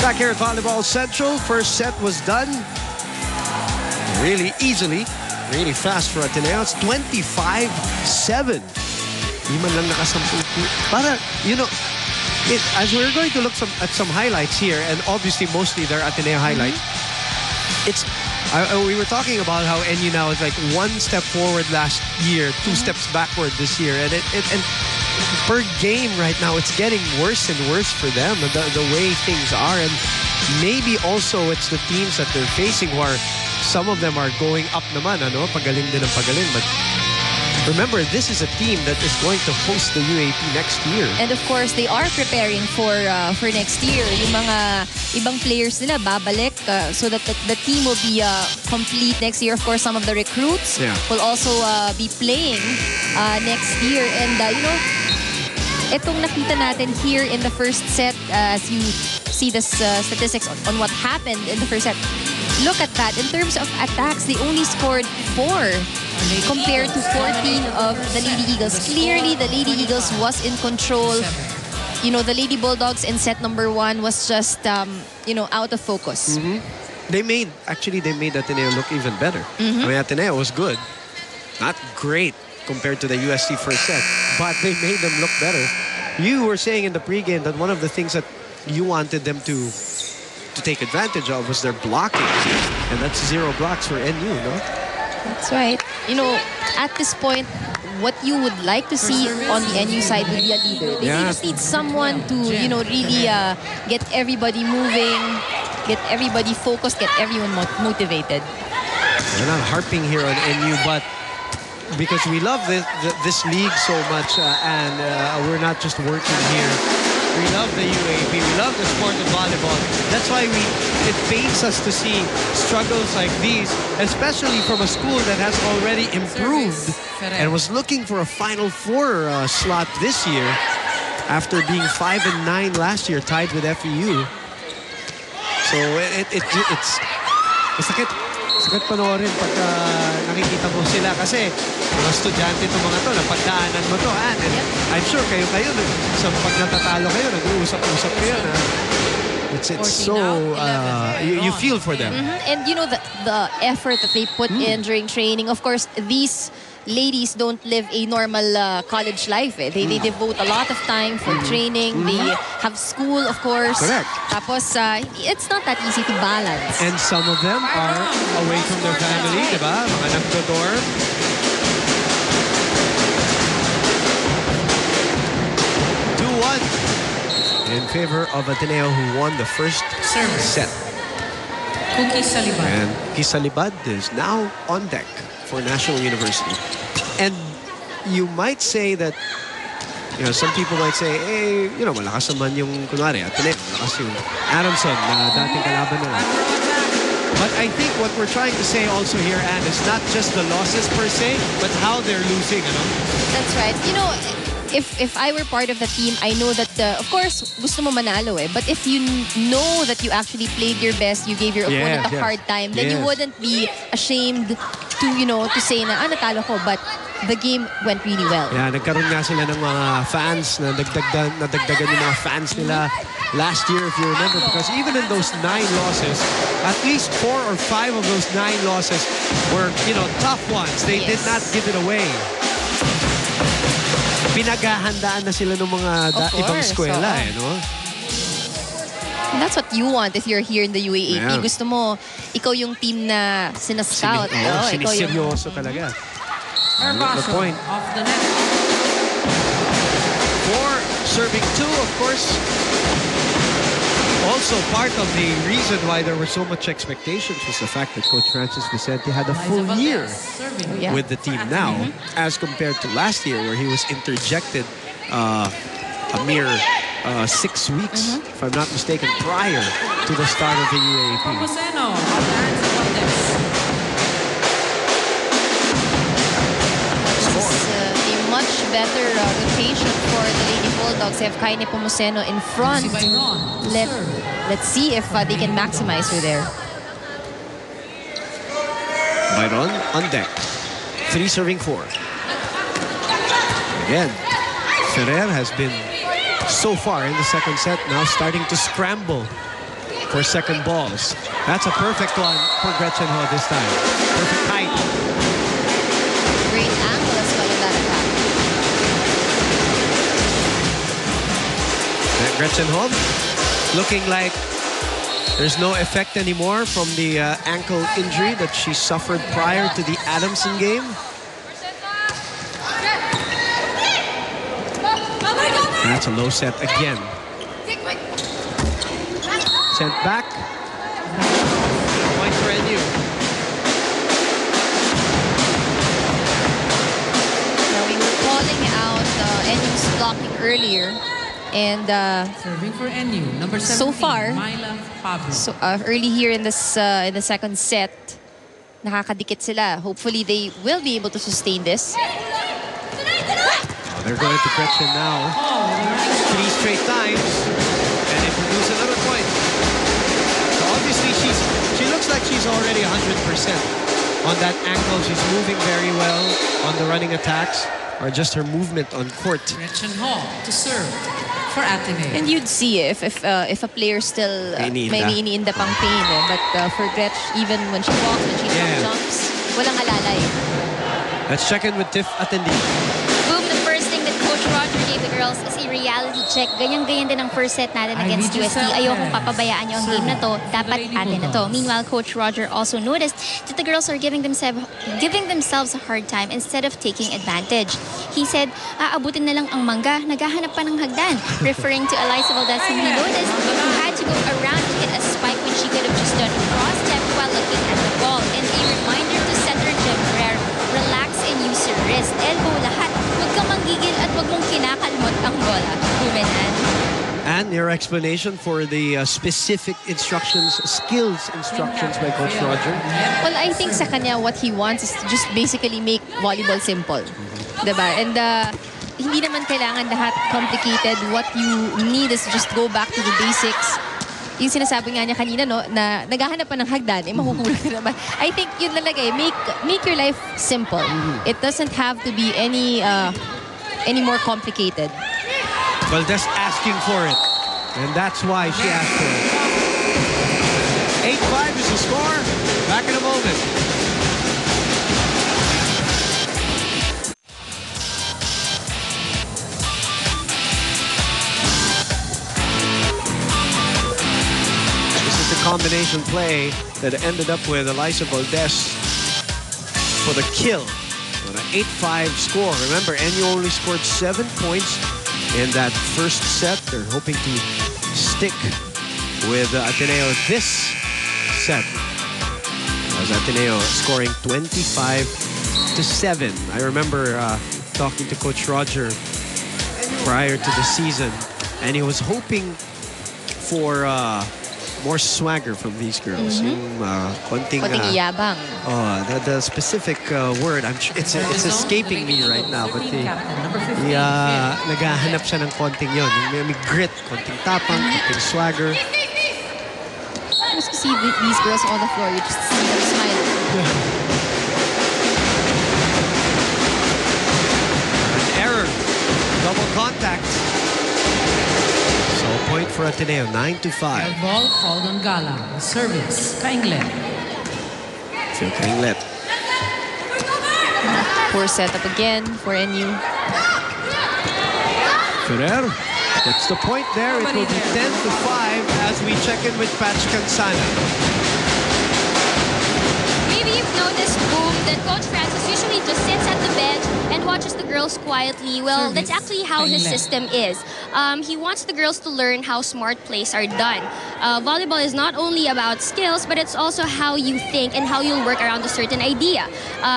Back here at Volleyball Central, first set was done really easily, really fast for Ateneo. It's 25-7. Di man lang nakasampung. Para, you know, as we're going to look at some highlights here, and obviously mostly they're Ateneo highlights, we were talking about how NU now is like one step forward last year, two steps backward this year, and and per game right now it's getting worse and worse for them, the way things are, and maybe also it's the teams that they're facing who are, some of them are going up naman, ano, pagaling din ng pagaling, but remember, this is a team that is going to host the UAP next year. And of course, they are preparing for next year. Yung mga ibang players nila babalik so that the team will be complete next year. Of course, some of the recruits will also be playing next year. And you know, itong nakita natin here in the first set, as you see the statistics on what happened in the first set. Look at that. In terms of attacks, they only scored 4 compared to 14 of the Lady Eagles. Clearly, the Lady Eagles was in control. You know, the Lady Bulldogs in set number 1 was just, you know, out of focus. They made Ateneo look even better. I mean, Ateneo was good. Not great compared to the USC first set, but they made them look better. You were saying in the pregame that one of the things that you wanted them to take advantage of was their blocking. And that's 0 blocks for NU, no? That's right. You know, at this point, what you would like to see on the NU side would be a leader. They just need someone to, you know, really get everybody moving, get everybody focused, get everyone motivated. We're not harping here on NU, but because we love this league so much, and we're not just working here. We love the UAP. We love the sport of volleyball. That's why it pains us to see struggles like these, especially from a school that has already improved and was looking for a Final Four slot this year after being 5-9 last year, tied with FEU. So it's sakit panoorin pag nakikita mo sila kasi mga estudyante itong mga to, napagdaanan mo to, and I'm sure kayo sa pag natatalo kayo, nag-uusap-usap kayo na it's so you feel for them. And you know the effort that they put in during training. Of course, these ladies don't live a normal college life. They devote a lot of time for training. They have school, of course. Correct. Tapos, it's not that easy to balance. And some of them are away from their family, diba? Mga nagdo-dorm. In favor of Ateneo, who won the first set. And Kisalibad is now on deck for National University. And you might say that, you know, some people might say, hey, you know, malakas naman yung, kunwari, Ateneo, malakas yung Adamson na dating kalaban nila. But I think what we're trying to say also here, Anne, is not just the losses per se, but how they're losing, you know? That's right. You know, if I were part of the team, I know that, of course, gusto mo manalo eh. But if you know that you actually played your best, you gave your opponent a hard time, then you wouldn't be ashamed to, you know, to say na, natalo ko. But the game went really well. Yeah, nagkaroon nga sila ng mga fans na nadagdagan yung mga fans nila last year, if you remember, because even in those 9 losses, at least 4 or 5 of those 9 losses were, you know, tough ones. They did not give it away. Pinaghahandaan na sila ng mga ibang eskwela, no? And that's what you want if you're here in the UAAP. Yeah. Gusto mo, ikaw yung team na sinascout. Siniseryoso talaga. The point. Off the net. 4 serving 2, of course. Also, part of the reason why there were so much expectations was the fact that Coach Francis Vicente had a full year with the team now, as compared to last year where he was interjected a mere 6 weeks, if I'm not mistaken, prior to the start of the UAAP. Much better rotation for the Lady Bulldogs. They have Kaine Pomoseno in front. Let's see if they can maximize her there. Byron on deck. 3 serving 4. Again, Ferrer has been so far in the second set now starting to scramble for second balls. That's a perfect one for Gretchen Ho this time. Perfect height. Great angle as well in that attack. And Gretchen Ho looking like there's no effect anymore from the ankle injury that she suffered prior to the Adamson game. That's a low set again. Sent back. Point for NU. Now we were calling out NU's blocking earlier. And serving for NU, number 17, so far, so early here in this in the second set, nakakadikit sila. Hopefully they will be able to sustain this. They're going to Gretchen now. 3 straight times. And they produce another point. So obviously she looks like she's already 100% on that ankle. She's moving very well on the running attacks, or just her movement on court. Gretchen Hall to serve for ADMU. And you'd see if a player still maybe iniinda pang pain. But for Gretch, even when she walks, when she jumps, walang alalay. Let's check in with Tiff Attendee. Boom, the first thing that Coach Roger gave the girls is a reality check. Ganyan-ganyan din ang first set natin against UST. Ayokong papabayaan nyo ang game na to. Dapat atin na to. Meanwhile, Coach Roger also noticed that the girls are giving themselves a hard time instead of taking advantage. He said, aabutin na lang ang mangga, naghahanap pa ng hagdan. Referring to Eliza Valdez, whom he noticed who had to go around to hit a spike when she could have just done a cross step while looking at the ball. And a reminder to center Jem Ferrer, relax and use your wrist, elbow, lahat. Huwag kang manggigil at huwag mong kinakalmot ang bola. Bumenan. And your explanation for the specific skills instructions by Coach Roger? Well, I think sa kanya, what he wants is to just basically make volleyball simple. Diba? And hindi naman kailangan lahat complicated. What you need is just go back to the basics. Yung sinasabi nga niya kanina, no, na naghahanap pa ng hagdan, mahuhulog na naman. I think yun talaga make your life simple. It doesn't have to be any more complicated. Well, just asking for it. And that's why she asked for it. 8-5 is the score. Back in a moment. Combination play that ended up with Eliza Valdez for the kill on an 8-5 score. Remember, NU only scored 7 points in that first set. They're hoping to stick with Ateneo this set, as Ateneo scoring 25-7. I remember talking to Coach Roger prior to the season, and he was hoping for more swagger from these girls. Konting iyabang. The specific word, it's escaping me right now, but naghahanap siya ng konting yon. May grit, konting tapang, konting swagger. Just to see these girls on the floor, you just see them smiling. An error. Double contact. Point for Ateneo, 9-5. Ball called on Gala. Service, Kainglet. Phil Kainglet. Poor setup again for NU. Ferrer gets the point there. It will be 10-5 as we check in with Patch Cansana. Maybe you've noticed, Boom, that Coach Francis usually just sits at the bench and watches the girls quietly. Well, that's actually how his system is. He wants the girls to learn how smart plays are done. Volleyball is not only about skills, but it's also how you think and how you'll work around a certain idea.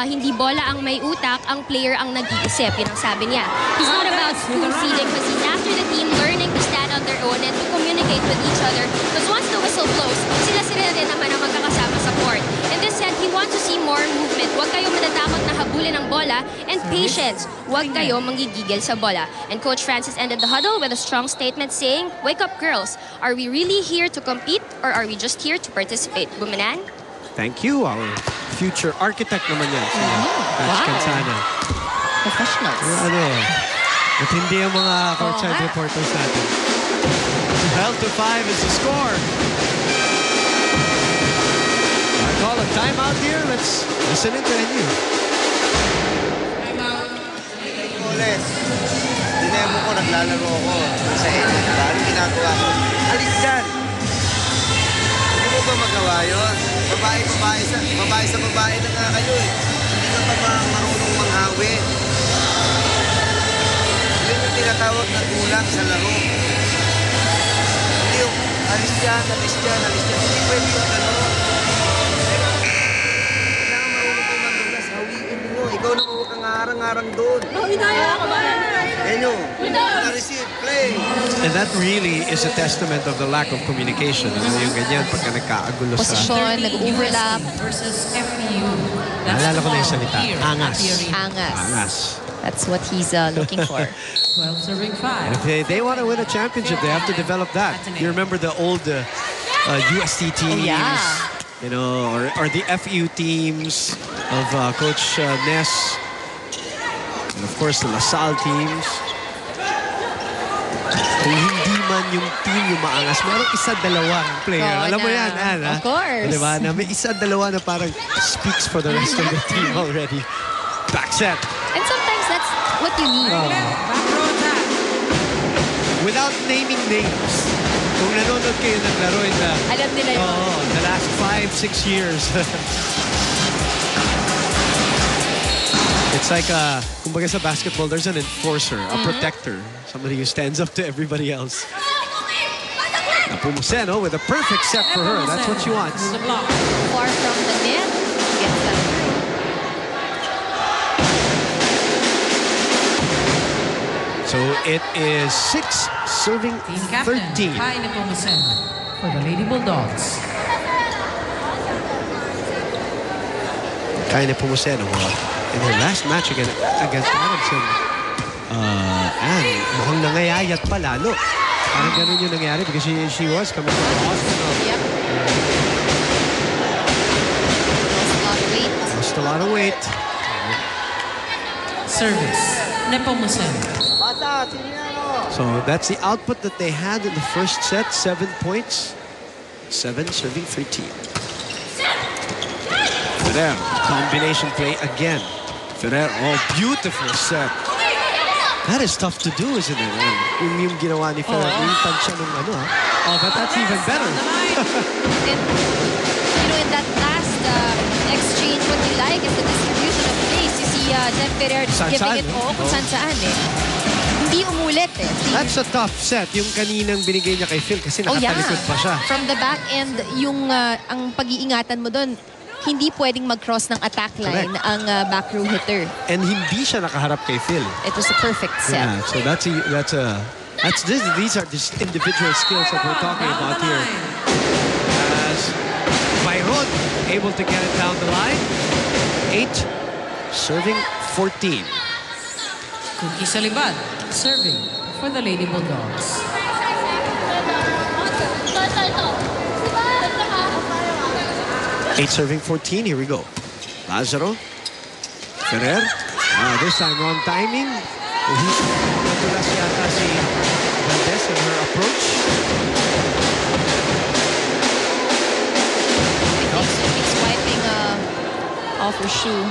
Hindi bola ang may utak, ang player ang nag-iisip. Yun ang sabi niya. He's not about spoon-feeding because he's after the team learning to stand on their own and to communicate with each other. Because once the whistle blows, sila rin naman ang magkakasama sa court. In this set, he wants to see more movement. Huwag kayo matatakot na habulin ang bola, and patience. Huwag kayo manggigigil sa bola. And Coach Francis ended the huddle with a strong statement saying, "Wake up, girls. Are we really here to compete or are we just here to participate?" Bumanan? Thank you, our future architect naman yan. Patch Cansana. Professionals. Matindi ang mga courtside reporters natin. 12-5 is the score. I call a timeout here. Let's listen into NU. Ulit. Dinemo ko, naglalaro ako sa NU. Ano ginagawa ko? Alis dyan! Hindi mo ba magawa yun? Babae sa babae na nga kayo eh. Hindi ka pa marunong manghawin. Yun yung tinatawag na kulang sa laro. Hindi yung alis dyan. Hindi pwede yung gano'n. Kailangan marunong kong mandulas. Hawiin mo. Ikaw na huwag kang harang-harang doon. Enyo, na-receive, play. And that really is a testament of the lack of communication. Yung ganyan, pagka nagkaagulo sa... Posisyon, nag-overlap. Versus FEU. Naalala ko na yung salita. Angas. Angas. That's what he's looking for. 12 serving 5. If they want to win a championship, they have to develop that. You remember the old UST teams? Oh, yeah. You know, or the FU teams of Coach Ness. And of course, the LaSalle teams. Kung hindi man yung team yung maangas, merong isa-dalawang player. Alam mo yan, Anna? Of course. Diba? Na may isa-dalawa na parang speaks for the rest of the team already. Back set. And sometimes that's what you need. Back row attack. Without naming names. Kung nanonood kayo ng laro in the... Alam nila yun. the last 5-6 years. It's like, kumbaga sa basketball, there's an enforcer, a protector. Somebody who stands up to everybody else. Napumuseno with a perfect set for her. That's what she wants. The block. Far from the net. Gets that through. So it is 6 serving Team captain, 13. Kai Nepomuceno for the Lady Bulldogs. Kai Nepomuceno in her last match against Adamson. And mukhang nangayayat pa lalo. Parang ganun yung nangyari because she was coming from the hospital. Yep. Lost a lot of weight. Service, Nepomuceno. So that's the output that they had in the first set. 7 points. 7 serving 13. Ferrer, combination play again. Ferrer, beautiful set. That is tough to do, isn't it? Yung ginawa ni Ferrer, initan siya nung ano, ha? Oh, but that's even better. And, in that last exchange, what you like is the distribution of plays. You see Jeff Ferrer giving it kung saan eh. Hindi umulit eh. That's a tough set. Yung kaninang binigay niya kay Phil kasi nakatalikod pa siya. From the back end, yung ang pag-iingatan mo doon, hindi pwedeng mag-cross ng attack line ang back row hitter. And hindi siya nakaharap kay Phil. It was a perfect set. Yeah, so these are just individual skills that we're talking about here. As Byron able to get it down the line. 8 serving 14. Cookie Salibad serving for the Lady Bulldogs. 8 serving 14. Here we go. Lazaro. Ferrer. This time wrong timing. Natulas yata si Valdez in her approach. He's wiping off her shoe.